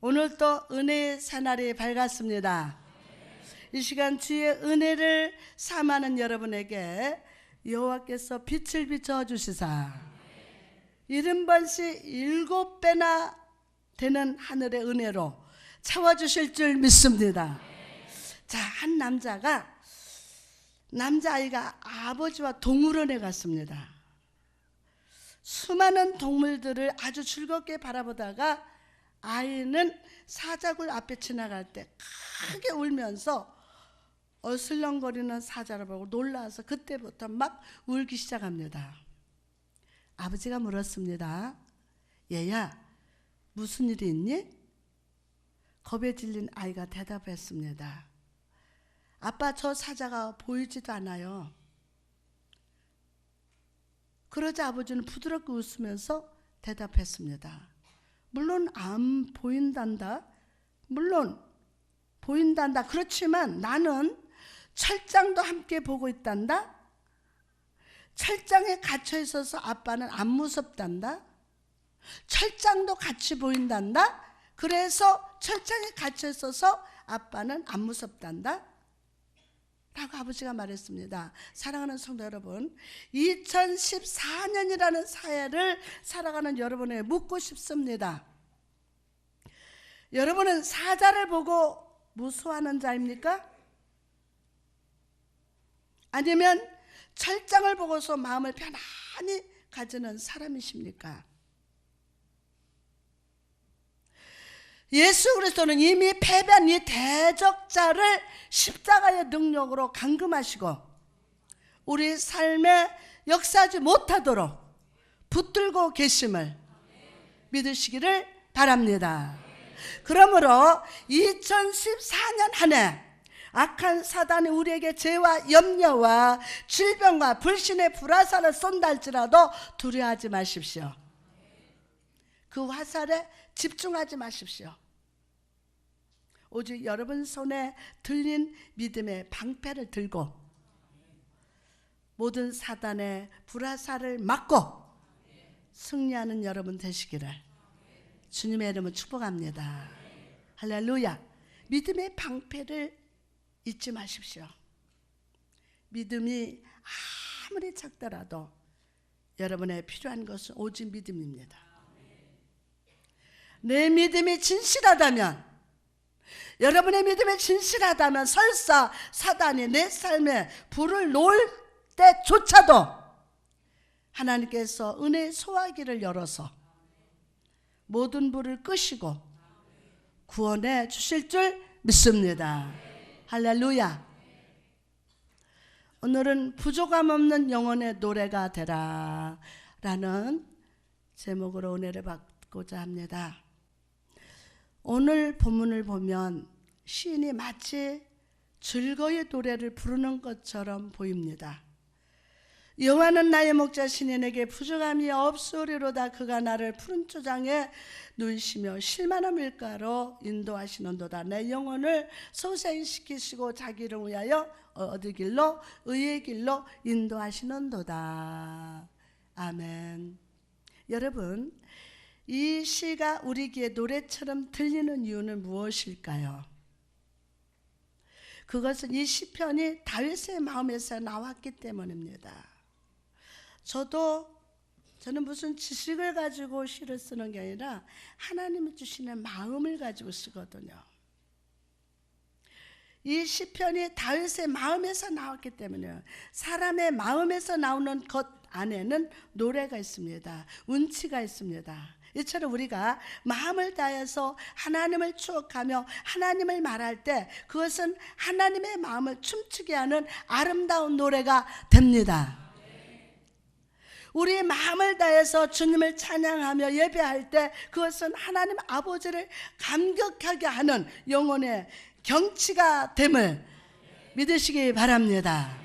오늘도 은혜의 새날이 밝았습니다. 이 시간 주의 은혜를 삼하는 여러분에게 여호와께서 빛을 비춰 주시사 70번씩 7배나 되는 하늘의 은혜로 채워주실 줄 믿습니다. 자, 한 남자아이가 아버지와 동물원에 갔습니다. 수많은 동물들을 아주 즐겁게 바라보다가 아이는 사자굴 앞에 지나갈 때 크게 울면서 어슬렁거리는 사자를 보고 놀라서 그때부터 막 울기 시작합니다. 아버지가 물었습니다. 얘야, 무슨 일이 있니? 겁에 질린 아이가 대답했습니다. 아빠, 저 사자가 보이지도 않아요. 그러자 아버지는 부드럽게 웃으면서 대답했습니다. 물론 안 보인단다. 물론 보인단다. 그렇지만 나는 철장도 함께 보고 있단다. 철장에 갇혀 있어서 아빠는 안 무섭단다. 철장도 같이 보인단다. 그래서 철장에 갇혀 있어서 아빠는 안 무섭단다. 라고 아버지가 말했습니다. 사랑하는 성도 여러분, 2014년이라는 사회를 살아가는 여러분에게 묻고 싶습니다. 여러분은 사자를 보고 무서워하는 자입니까? 아니면 철장을 보고서 마음을 편안히 가지는 사람이십니까? 예수 그리스도는 이미 패배한 이 대적자를 십자가의 능력으로 감금하시고 우리 삶에 역사하지 못하도록 붙들고 계심을 믿으시기를 바랍니다. 그러므로 2014년 한 해 악한 사단이 우리에게 죄와 염려와 질병과 불신의 불화살을 쏜다 할지라도 두려워하지 마십시오. 그 화살에 집중하지 마십시오. 오직 여러분 손에 들린 믿음의 방패를 들고 모든 사단의 불화살을 막고 승리하는 여러분 되시기를 주님의 이름으로 축복합니다. 할렐루야. 믿음의 방패를 잊지 마십시오. 믿음이 아무리 작더라도 여러분의 필요한 것은 오직 믿음입니다. 내 믿음이 진실하다면, 여러분의 믿음이 진실하다면 설사 사단이 내 삶에 불을 놓을 때조차도 하나님께서 은혜의 소화기를 열어서 모든 불을 끄시고 구원해 주실 줄 믿습니다. 할렐루야. 오늘은 부족함 없는 영혼의 노래가 되라 라는 제목으로 은혜를 받고자 합니다. 오늘 본문을 보면 시인이 마치 즐거이 노래를 부르는 것처럼 보입니다. 여호와는 나의 목자시니 내게 부족함이 없으리로다. 그가 나를 푸른 초장에 누이시며 실만한 밀가로 인도하시는도다. 내 영혼을 소생시키시고 자기 이름을 위하여 어디 길로? 의의 길로 인도하시는도다. 아멘. 여러분, 이 시가 우리 귀에 노래처럼 들리는 이유는 무엇일까요? 그것은 이 시편이 다윗의 마음에서 나왔기 때문입니다. 저는 무슨 지식을 가지고 시를 쓰는 게 아니라 하나님이 주시는 마음을 가지고 쓰거든요. 이 시편이 다윗의 마음에서 나왔기 때문에 사람의 마음에서 나오는 것 안에는 노래가 있습니다. 운치가 있습니다. 이처럼 우리가 마음을 다해서 하나님을 추억하며 하나님을 말할 때 그것은 하나님의 마음을 춤추게 하는 아름다운 노래가 됩니다. 우리의 마음을 다해서 주님을 찬양하며 예배할 때 그것은 하나님 아버지를 감격하게 하는 영혼의 경치가 됨을 믿으시기 바랍니다.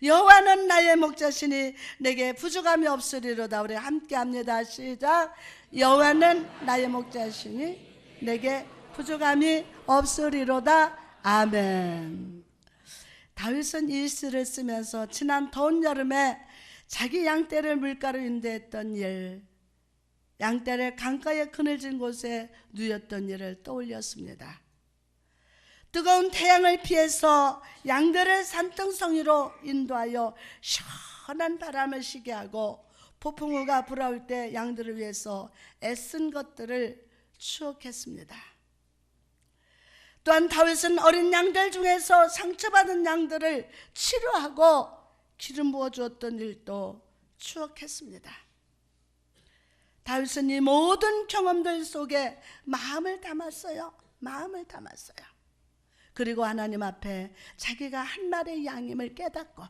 여호와는 나의 목자시니 내게 부족함이 없으리로다. 우리 함께 합니다. 시작. 여호와는 나의 목자시니 내게 부족함이 없으리로다. 아멘. 다윗은 이 시를 쓰면서 지난 더운 여름에 자기 양떼를 물가로 인도했던 일, 양떼를 강가에 그늘진 곳에 누였던 일을 떠올렸습니다. 뜨거운 태양을 피해서 양들을 산등성이로 인도하여 시원한 바람을 쉬게 하고 폭풍우가 불어올 때 양들을 위해서 애쓴 것들을 추억했습니다. 또한 다윗은 어린 양들 중에서 상처받은 양들을 치료하고 기름 부어주었던 일도 추억했습니다. 다윗은 이 모든 경험들 속에 마음을 담았어요. 마음을 담았어요. 그리고 하나님 앞에 자기가 한 마리의 양임을 깨닫고,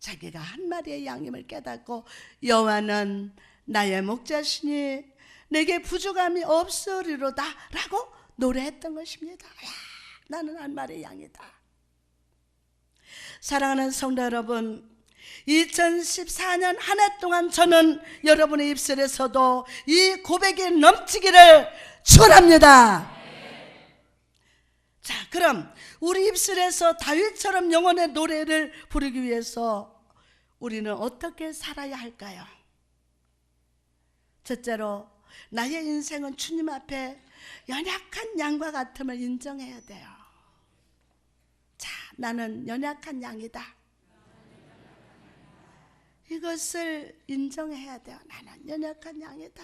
자기가 한 마리의 양임을 깨닫고, 여호와는 나의 목자시니 내게 부족함이 없으리로다 라고 노래했던 것입니다. 야, 나는 한 마리의 양이다. 사랑하는 성도 여러분, 2014년 한 해 동안 저는 여러분의 입술에서도 이 고백이 넘치기를 축원합니다. 자, 그럼 우리 입술에서 다윗처럼 영혼의 노래를 부르기 위해서 우리는 어떻게 살아야 할까요? 첫째로, 나의 인생은 주님 앞에 연약한 양과 같음을 인정해야 돼요. 자, 나는 연약한 양이다. 이것을 인정해야 돼요. 나는 연약한 양이다.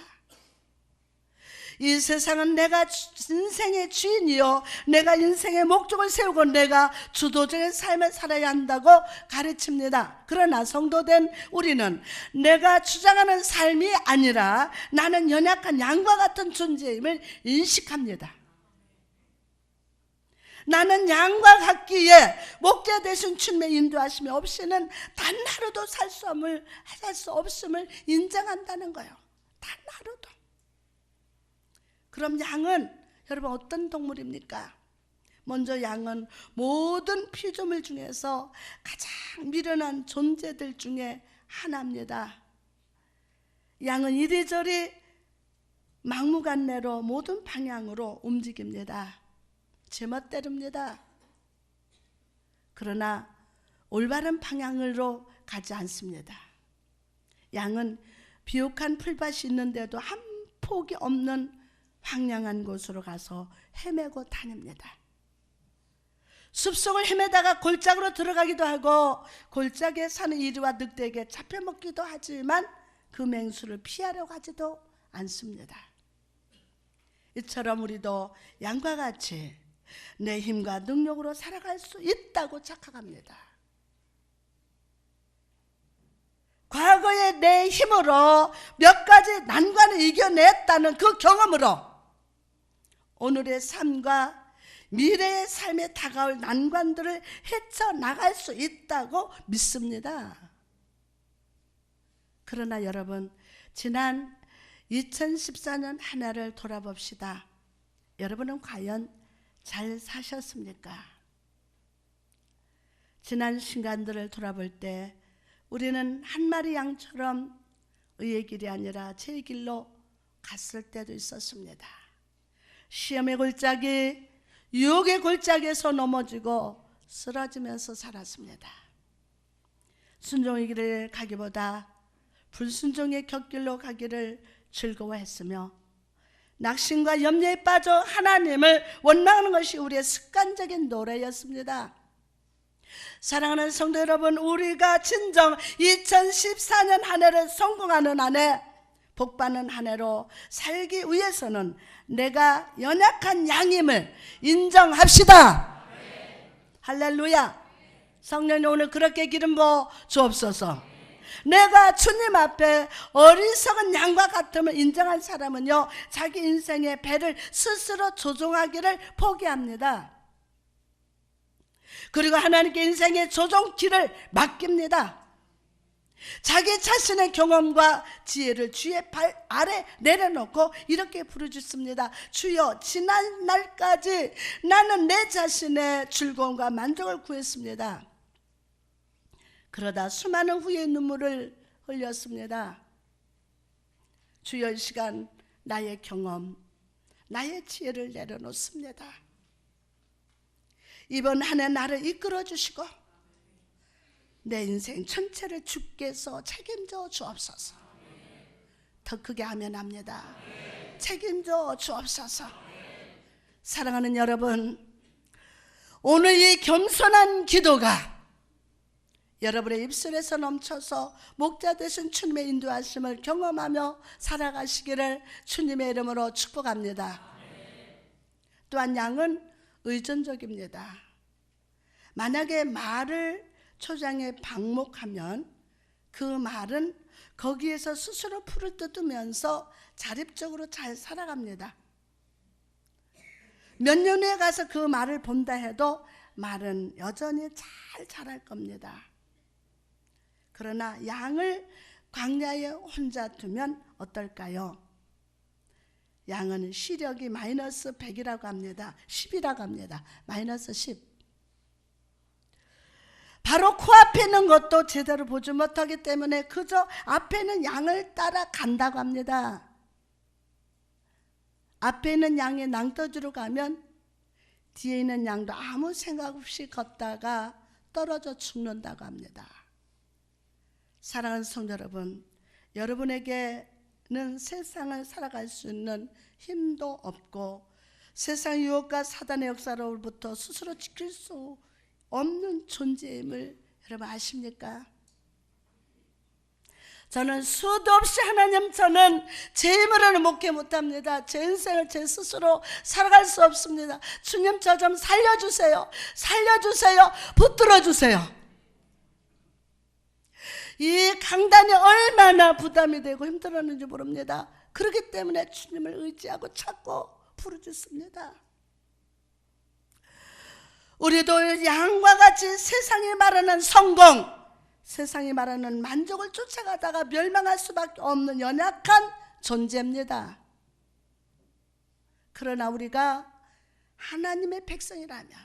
이 세상은 내가 인생의 주인이요, 내가 인생의 목적을 세우고 내가 주도적인 삶을 살아야 한다고 가르칩니다. 그러나 성도된 우리는 내가 주장하는 삶이 아니라 나는 연약한 양과 같은 존재임을 인식합니다. 나는 양과 같기에 목자 되신 주님의 인도하심이 없이는 단 하루도 살 수 없음을 인정한다는 거예요. 단 하루도. 그럼 양은 여러분 어떤 동물입니까? 먼저 양은 모든 피조물 중에서 가장 미련한 존재들 중에 하나입니다. 양은 이리저리 막무가내로 모든 방향으로 움직입니다. 제멋대로입니다. 그러나 올바른 방향으로 가지 않습니다. 양은 비옥한 풀밭이 있는데도 한 폭이 없는 황량한 곳으로 가서 헤매고 다닙니다. 숲속을 헤매다가 골짜기로 들어가기도 하고 골짜기에 사는 이리와 늑대에게 잡혀먹기도 하지만 그 맹수를 피하려고 하지도 않습니다. 이처럼 우리도 양과 같이 내 힘과 능력으로 살아갈 수 있다고 착각합니다. 과거에 내 힘으로 몇 가지 난관을 이겨냈다는 그 경험으로 오늘의 삶과 미래의 삶에 다가올 난관들을 헤쳐나갈 수 있다고 믿습니다. 그러나 여러분, 지난 2014년 한 해를 돌아봅시다. 여러분은 과연 잘 사셨습니까? 지난 시간들을 돌아볼 때 우리는 한 마리 양처럼 의의 길이 아니라 제 길로 갔을 때도 있었습니다. 시험의 골짜기, 유혹의 골짜기에서 넘어지고 쓰러지면서 살았습니다. 순종의 길을 가기보다 불순종의 곁길로 가기를 즐거워했으며 낙심과 염려에 빠져 하나님을 원망하는 것이 우리의 습관적인 노래였습니다. 사랑하는 성도 여러분, 우리가 진정 2014년 한 해를 성공하는 한 해, 복받는 한 해로 살기 위해서는 내가 연약한 양임을 인정합시다. 할렐루야. 성령님 오늘 그렇게 기름 부어 주옵소서. 내가 주님 앞에 어리석은 양과 같음을 인정한 사람은요, 자기 인생의 배를 스스로 조종하기를 포기합니다. 그리고 하나님께 인생의 조종키를 맡깁니다. 자기 자신의 경험과 지혜를 주의 발 아래 내려놓고 이렇게 부르짖습니다. 주여, 지난 날까지 나는 내 자신의 즐거움과 만족을 구했습니다. 그러다 수많은 후회의 눈물을 흘렸습니다. 주여, 이 시간 나의 경험, 나의 지혜를 내려놓습니다. 이번 한 해 나를 이끌어 주시고 내 인생 전체를 주께서 책임져 주옵소서. 더 크게 하면 합니다. 책임져 주옵소서. 사랑하는 여러분, 오늘 이 겸손한 기도가 여러분의 입술에서 넘쳐서 목자 되신 주님의 인도하심을 경험하며 살아가시기를 주님의 이름으로 축복합니다. 또한 양은 의존적입니다. 만약에 말을 초장에 방목하면 그 말은 거기에서 스스로 풀을 뜯으면서 자립적으로 잘 살아갑니다. 몇 년 후에 가서 그 말을 본다 해도 말은 여전히 잘 자랄 겁니다. 그러나 양을 광야에 혼자 두면 어떨까요? 양은 시력이 마이너스 100이라고 합니다. 10이라고 합니다. 마이너스 10. 바로 코앞에 있는 것도 제대로 보지 못하기 때문에 그저 앞에 있는 양을 따라간다고 합니다. 앞에 있는 양이 낭떠주로 가면 뒤에 있는 양도 아무 생각 없이 걷다가 떨어져 죽는다고 합니다. 사랑하는 성도 여러분, 여러분에게는 세상을 살아갈 수 있는 힘도 없고 세상 유혹과 사단의 역사로부터 스스로 지킬 수 없는 존재임을 여러분 아십니까? 저는 수도 없이 하나님, 저는 제 힘으로는 목회 못합니다. 제 인생을 제 스스로 살아갈 수 없습니다. 주님, 저 좀 살려주세요. 살려주세요. 붙들어주세요. 이 강단이 얼마나 부담이 되고 힘들었는지 모릅니다. 그렇기 때문에 주님을 의지하고 찾고 부르짖습니다. 우리도 양과 같이 세상이 말하는 성공, 세상이 말하는 만족을 쫓아가다가 멸망할 수밖에 없는 연약한 존재입니다. 그러나 우리가 하나님의 백성이라면,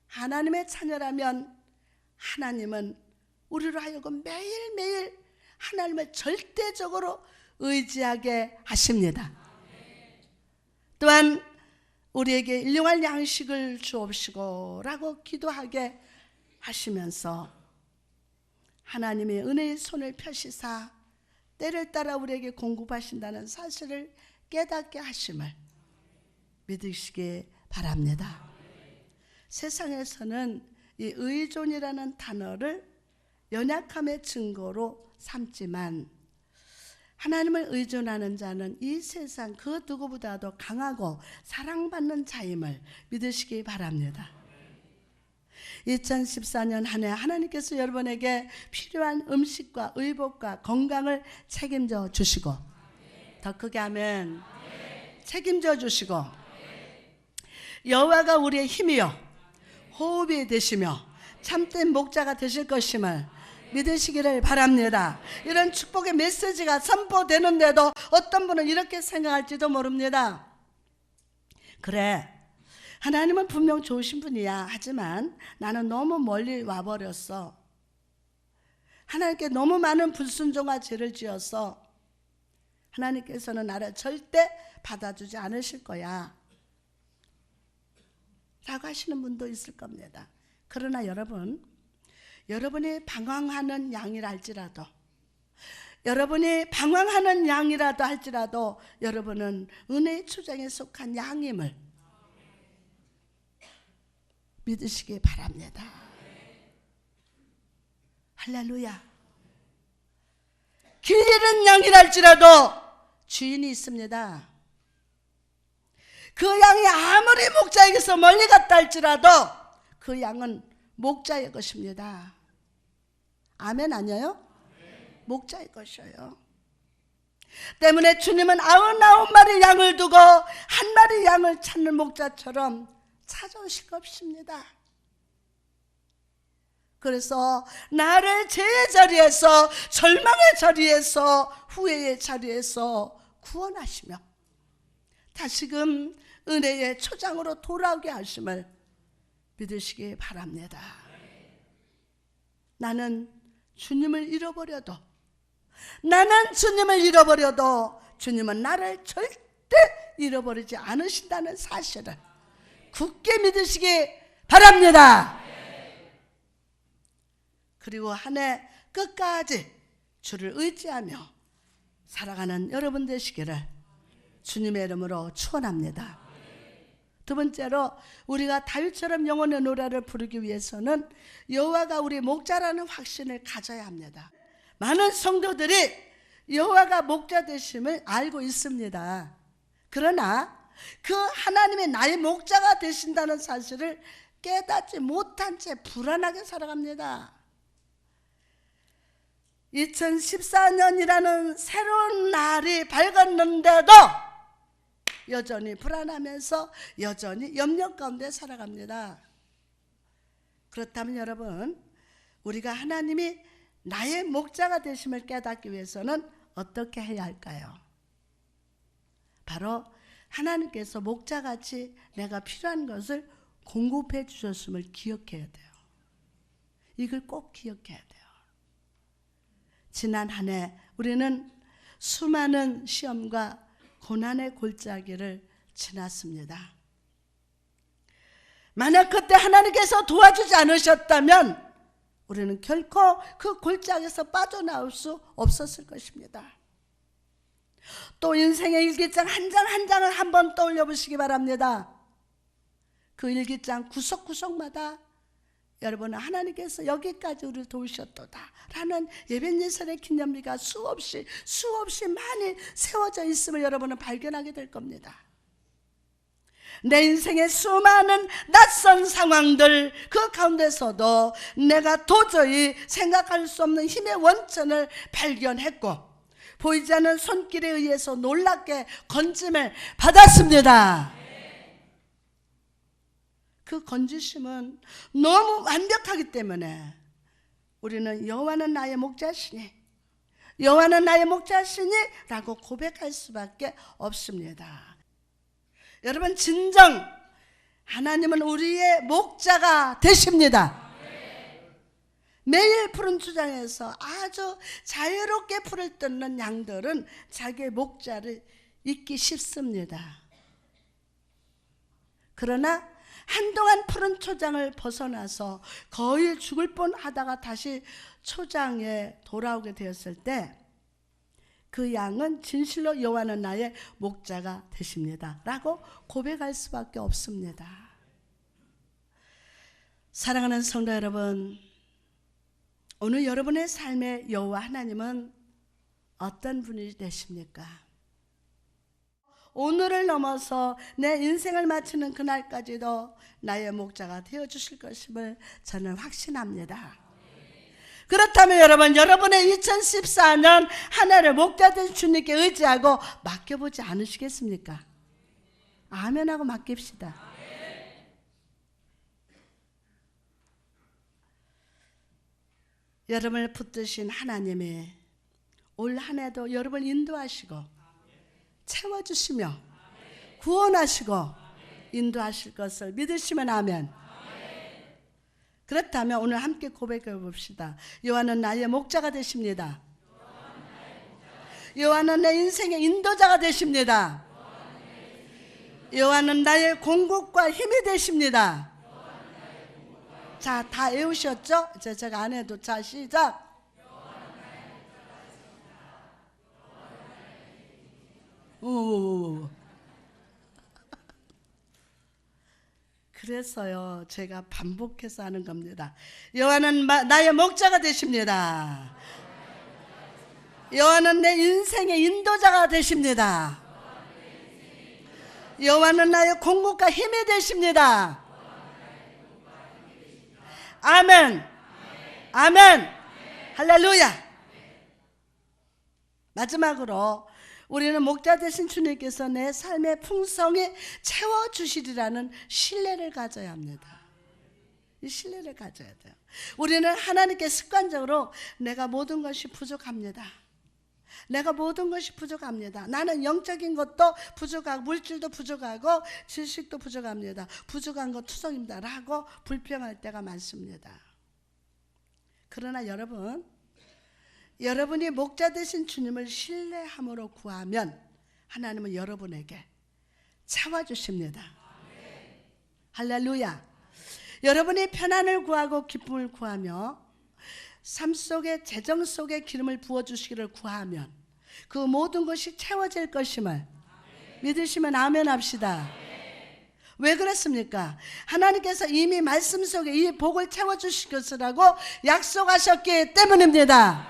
하나님의 자녀라면 하나님은 우리로 하여금 매일매일 하나님을 절대적으로 의지하게 하십니다. 또한 우리에게 일용할 양식을 주옵시고 라고 기도하게 하시면서 하나님의 은혜의 손을 펴시사 때를 따라 우리에게 공급하신다는 사실을 깨닫게 하심을 믿으시기 바랍니다. 세상에서는 이 의존이라는 단어를 연약함의 증거로 삼지만 하나님을 의존하는 자는 이 세상 그 누구보다도 강하고 사랑받는 자임을 믿으시기 바랍니다. 2014년 한 해 하나님께서 여러분에게 필요한 음식과 의복과 건강을 책임져 주시고, 더 크게 하면 책임져 주시고, 여호와가 우리의 힘이요 호흡이 되시며 참된 목자가 되실 것임을 믿으시기를 바랍니다. 이런 축복의 메시지가 선포되는데도 어떤 분은 이렇게 생각할지도 모릅니다. 그래, 하나님은 분명 좋으신 분이야. 하지만 나는 너무 멀리 와버렸어. 하나님께 너무 많은 불순종과 죄를 지어서 하나님께서는 나를 절대 받아주지 않으실 거야 라고 하시는 분도 있을 겁니다. 그러나 여러분이 방황하는 양이라 할지라도, 여러분이 방황하는 양이라도 할지라도 여러분은 은혜의 초장에 속한 양임을 믿으시기 바랍니다. 할렐루야. 길 잃은 양이라 할지라도 주인이 있습니다. 그 양이 아무리 목자에게서 멀리 갔다 할지라도 그 양은 목자의 것입니다. 아멘 아니에요? 목자의 것이에요. 때문에 주님은 99마리 양을 두고 한 마리 양을 찾는 목자처럼 찾아오실 것입니다. 그래서 나를 죄의 자리에서, 절망의 자리에서, 후회의 자리에서 구원하시며 다시금 은혜의 초장으로 돌아오게 하심을 믿으시기 바랍니다. 나는 주님을 잃어버려도, 주님은 나를 절대 잃어버리지 않으신다는 사실을 굳게 믿으시기 바랍니다. 그리고 한 해 끝까지 주를 의지하며 살아가는 여러분 되시기를 주님의 이름으로 축원합니다. 두 번째로 우리가 다윗처럼 영혼의 노래를 부르기 위해서는 여호와가 우리 목자라는 확신을 가져야 합니다. 많은 성도들이 여호와가 목자 되심을 알고 있습니다. 그러나 그 하나님이 나의 목자가 되신다는 사실을 깨닫지 못한 채 불안하게 살아갑니다. 2014년이라는 새로운 날이 밝았는데도 여전히 불안하면서 여전히 염려 가운데 살아갑니다. 그렇다면 여러분, 우리가 하나님이 나의 목자가 되심을 깨닫기 위해서는 어떻게 해야 할까요? 바로 하나님께서 목자같이 내가 필요한 것을 공급해 주셨음을 기억해야 돼요. 이걸 꼭 기억해야 돼요. 지난 한 해 우리는 수많은 시험과 고난의 골짜기를 지났습니다. 만약 그때 하나님께서 도와주지 않으셨다면 우리는 결코 그 골짜기에서 빠져나올 수 없었을 것입니다. 또 인생의 일기장 한 장 한 장을 한번 떠올려 보시기 바랍니다. 그 일기장 구석구석마다 여러분, 하나님께서 여기까지 우리를 도우셨도다 라는 예배예설의 기념비가 수없이 많이 세워져 있음을 여러분은 발견하게 될 겁니다. 내 인생의 수많은 낯선 상황들, 그 가운데서도 내가 도저히 생각할 수 없는 힘의 원천을 발견했고 보이지 않는 손길에 의해서 놀랍게 건짐을 받았습니다. 그 건지심은 너무 완벽하기 때문에 우리는 여호와는 나의 목자시니, 여호와는 나의 목자시니 라고 고백할 수밖에 없습니다. 여러분, 진정 하나님은 우리의 목자가 되십니다. 매일 푸른 초장에서 아주 자유롭게 풀을 뜯는 양들은 자기의 목자를 잊기 쉽습니다. 그러나 한동안 푸른 초장을 벗어나서 거의 죽을 뻔하다가 다시 초장에 돌아오게 되었을 때 그 양은 진실로 여호와는 나의 목자가 되십니다 라고 고백할 수밖에 없습니다. 사랑하는 성도 여러분, 오늘 여러분의 삶의 여호와 하나님은 어떤 분이 되십니까? 오늘을 넘어서 내 인생을 마치는 그날까지도 나의 목자가 되어주실 것임을 저는 확신합니다. 그렇다면 여러분, 여러분의 2014년 한 해를 목자 된 주님께 의지하고 맡겨보지 않으시겠습니까? 아멘하고 맡깁시다. 여러분을 붙드신 하나님이 올 한 해도 여러분을 인도하시고 채워주시며 구원하시고 인도하실 것을 믿으시면 아멘. 그렇다면 오늘 함께 고백해 봅시다. 여호와는 나의 목자가 되십니다. 여호와는 내 인생의 인도자가 되십니다. 여호와는 나의 공급과 힘이 되십니다. 자, 다 외우셨죠? 제가 안 해도. 자, 시작. 그래서요, 제가 반복해서 하는 겁니다. 여호와는 나의 목자가 되십니다. 여호와는 내 인생의 인도자가 되십니다. 여호와는 나의 공급과 힘이 되십니다. 아멘. 아멘. 할렐루야. 마지막으로 우리는 목자 되신 주님께서 내 삶의 풍성에 채워주시리라는 신뢰를 가져야 합니다. 이 신뢰를 가져야 돼요. 우리는 하나님께 습관적으로 내가 모든 것이 부족합니다. 내가 모든 것이 부족합니다. 나는 영적인 것도 부족하고 물질도 부족하고 지식도 부족합니다. 부족한 것 투성입니다 라고 불평할 때가 많습니다. 그러나 여러분이 목자 되신 주님을 신뢰함으로 구하면 하나님은 여러분에게 채워주십니다. 할렐루야. 여러분이 편안을 구하고 기쁨을 구하며 삶 속에 재정 속에 기름을 부어주시기를 구하면 그 모든 것이 채워질 것임을 믿으시면 아멘 합시다. 왜 그랬습니까? 하나님께서 이미 말씀 속에 이 복을 채워주실 것이라고 약속하셨기 때문입니다.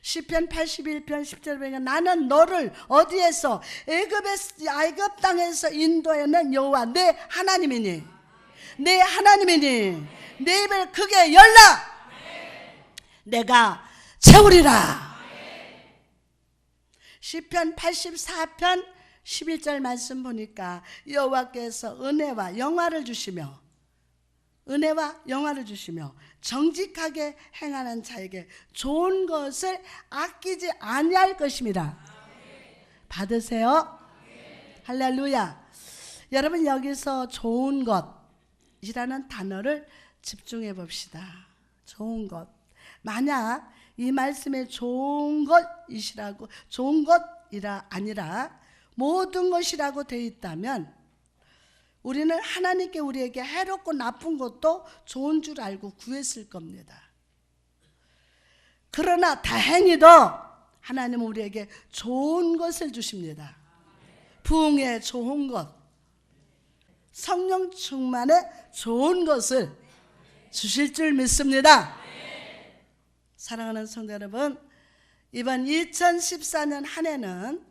시편 81편 10절에 보면 나는 너를 어디에서 애굽 땅에서 인도해낸 여호와 내 하나님이니 내 하나님이니 내 입을 크게 열라 내가 채우리라. 시편 84편 11절 말씀 보니까 여호와께서 은혜와 영화를 주시며 정직하게 행하는 자에게 좋은 것을 아끼지 아니할 것입니다. 받으세요. 할렐루야. 여러분 여기서 좋은 것이라는 단어를 집중해 봅시다. 좋은 것. 만약 이 말씀에 좋은 것이라 아니라 모든 것이라고 되어 있다면 우리는 하나님께 우리에게 해롭고 나쁜 것도 좋은 줄 알고 구했을 겁니다. 그러나 다행히도 하나님은 우리에게 좋은 것을 주십니다. 부흥의 좋은 것, 성령 충만의 좋은 것을 주실 줄 믿습니다. 사랑하는 성도 여러분, 이번 2014년 한 해는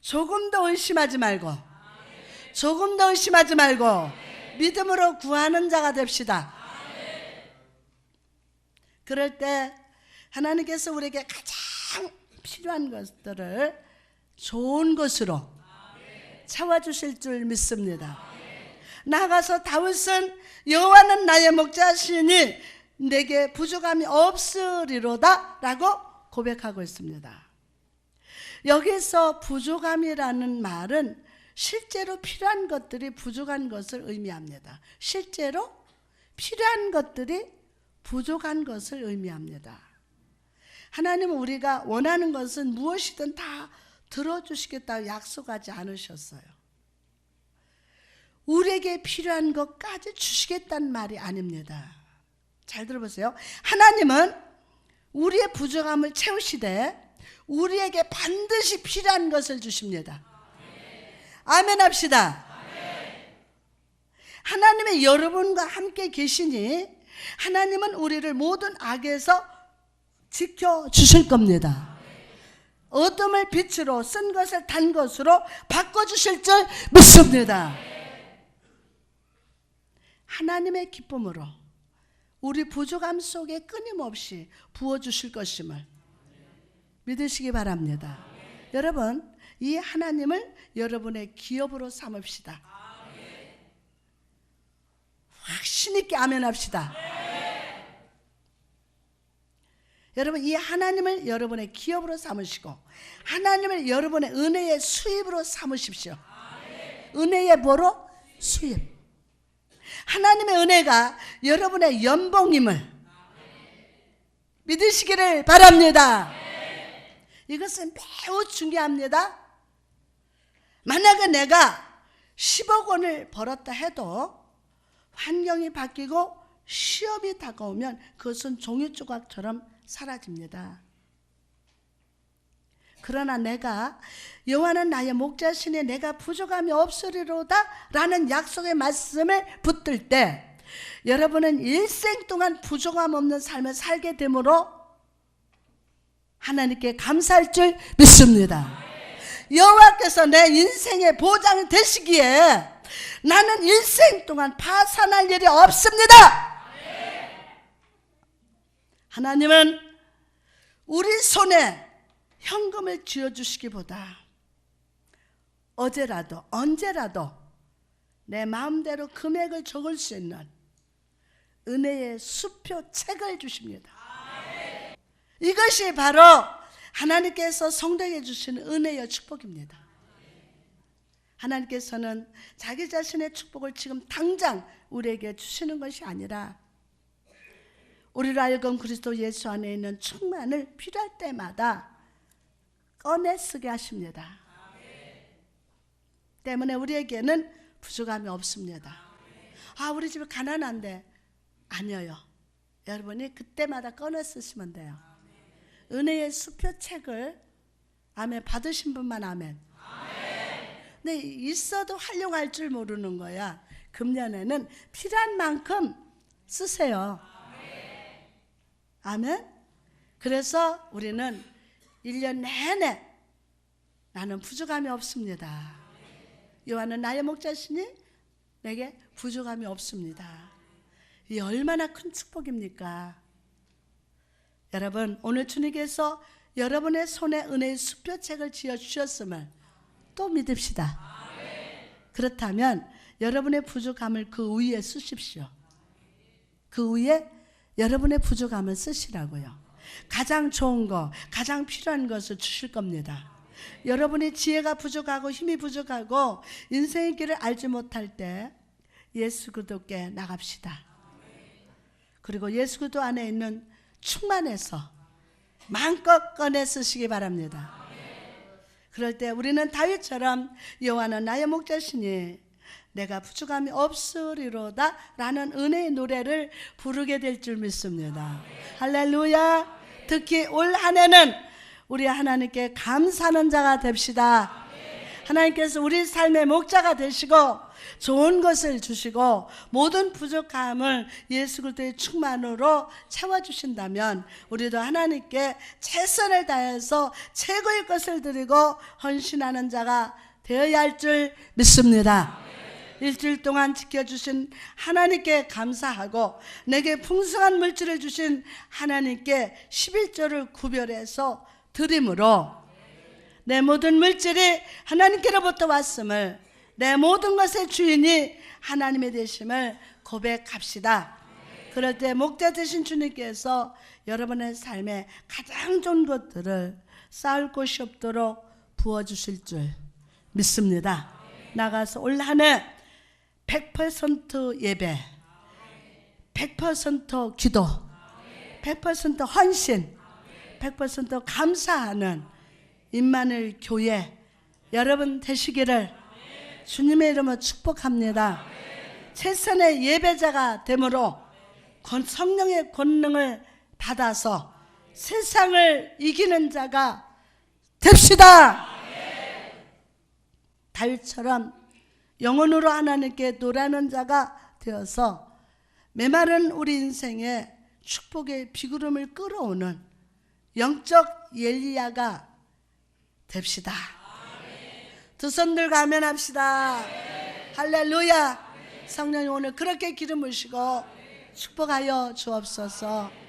조금도 의심하지 말고 믿음으로 구하는 자가 됩시다. 그럴 때 하나님께서 우리에게 가장 필요한 것들을 좋은 것으로 채워주실 줄 믿습니다. 나아가서 다윗은 여호와는 나의 목자시니 내게 부족함이 없으리로다 라고 고백하고 있습니다. 여기서 부족함이라는 말은 실제로 필요한 것들이 부족한 것을 의미합니다. 실제로 필요한 것들이 부족한 것을 의미합니다. 하나님은 우리가 원하는 것은 무엇이든 다 들어주시겠다고 약속하지 않으셨어요. 우리에게 필요한 것까지 주시겠다는 말이 아닙니다. 잘 들어보세요. 하나님은 우리의 부족함을 채우시되 우리에게 반드시 필요한 것을 주십니다. 아멘 합시다. 하나님의 여러분과 함께 계시니 하나님은 우리를 모든 악에서 지켜주실 겁니다. 어둠을 빛으로 쓴 것을 단 것으로 바꿔주실 줄 믿습니다. 하나님의 기쁨으로 우리 부족함 속에 끊임없이 부어주실 것임을 믿으시기 바랍니다. 여러분, 이 하나님을 여러분의 기업으로 삼읍시다. 확신 있게 아멘 합시다. 여러분, 이 하나님을 여러분의 기업으로 삼으시고 하나님을 여러분의 은혜의 수입으로 삼으십시오. 은혜의 뭐로? 수입. 하나님의 은혜가 여러분의 연봉임을 믿으시기를 바랍니다. 이것은 매우 중요합니다. 만약에 내가 10억 원을 벌었다 해도 환경이 바뀌고 시험이 다가오면 그것은 종이조각처럼 사라집니다. 그러나 내가 여호와는 나의 목자시니 내가 부족함이 없으리로다 라는 약속의 말씀을 붙들 때 여러분은 일생 동안 부족함 없는 삶을 살게 되므로 하나님께 감사할 줄 믿습니다. 여호와께서 내 인생의 보장이 되시기에 나는 일생 동안 파산할 일이 없습니다. 하나님은 우리 손에 현금을 쥐어주시기보다 어제라도 언제라도 내 마음대로 금액을 적을 수 있는 은혜의 수표 책을 주십니다. 이것이 바로 하나님께서 성도에게 주시는 은혜의 축복입니다. 하나님께서는 자기 자신의 축복을 지금 당장 우리에게 주시는 것이 아니라 우리로 하여금 그리스도 예수 안에 있는 충만을 필요할 때마다 꺼내 쓰게 하십니다. 때문에 우리에게는 부족함이 없습니다. 아, 우리 집이 가난한데 아니에요. 여러분이 그때마다 꺼내 쓰시면 돼요. 은혜의 수표책을 아멘. 받으신 분만 아멘. 근데 있어도 활용할 줄 모르는 거야. 금년에는 필요한 만큼 쓰세요. 아멘. 그래서 우리는 1년 내내 나는 부족함이 없습니다. 요한은 나의 목자시니 내게 부족함이 없습니다. 이 얼마나 큰 축복입니까? 여러분, 오늘 주님께서 여러분의 손에 은혜의 수표책을 지어주셨음을 또 믿읍시다. 그렇다면 여러분의 부족함을 그 위에 쓰십시오. 그 위에 여러분의 부족함을 쓰시라고요. 가장 좋은 거, 가장 필요한 것을 주실 겁니다. 여러분이 지혜가 부족하고 힘이 부족하고 인생의 길을 알지 못할 때 예수 그리스도께 나갑시다. 그리고 예수 그리스도 안에 있는 충만해서 마음껏 꺼내 쓰시기 바랍니다. 그럴 때 우리는 다윗처럼 여호와는 나의 목자시니 내가 부족함이 없으리로다 라는 은혜의 노래를 부르게 될 줄 믿습니다. 할렐루야. 특히 올 한 해는 우리 하나님께 감사하는 자가 됩시다. 하나님께서 우리 삶의 목자가 되시고 좋은 것을 주시고 모든 부족함을 예수 그리스도의 충만으로 채워주신다면 우리도 하나님께 최선을 다해서 최고의 것을 드리고 헌신하는 자가 되어야 할 줄 믿습니다. 일주일 동안 지켜주신 하나님께 감사하고 내게 풍성한 물질을 주신 하나님께 11조를 구별해서 드림으로 내 모든 물질이 하나님께로부터 왔음을, 내 모든 것의 주인이 하나님의 되심을 고백합시다. 그럴 때 목자 되신 주님께서 여러분의 삶에 가장 좋은 것들을 쌓을 곳이 없도록 부어주실 줄 믿습니다. 나가서 올 한 해 100% 예배, 100% 기도, 100% 헌신, 100% 감사하는 임마누엘 교회 여러분 되시기를 주님의 이름으로 축복합니다. 최선의 예배자가 되므로 성령의 권능을 받아서 세상을 이기는 자가 됩시다. 다윗처럼 영혼으로 하나님께 노래하는 자가 되어서 메마른 우리 인생에 축복의 비구름을 끌어오는 영적 엘리야가 됩시다. 두 손 들고 아멘합시다. 할렐루야. 성령님 오늘 그렇게 기름 부으시고 축복하여 주옵소서.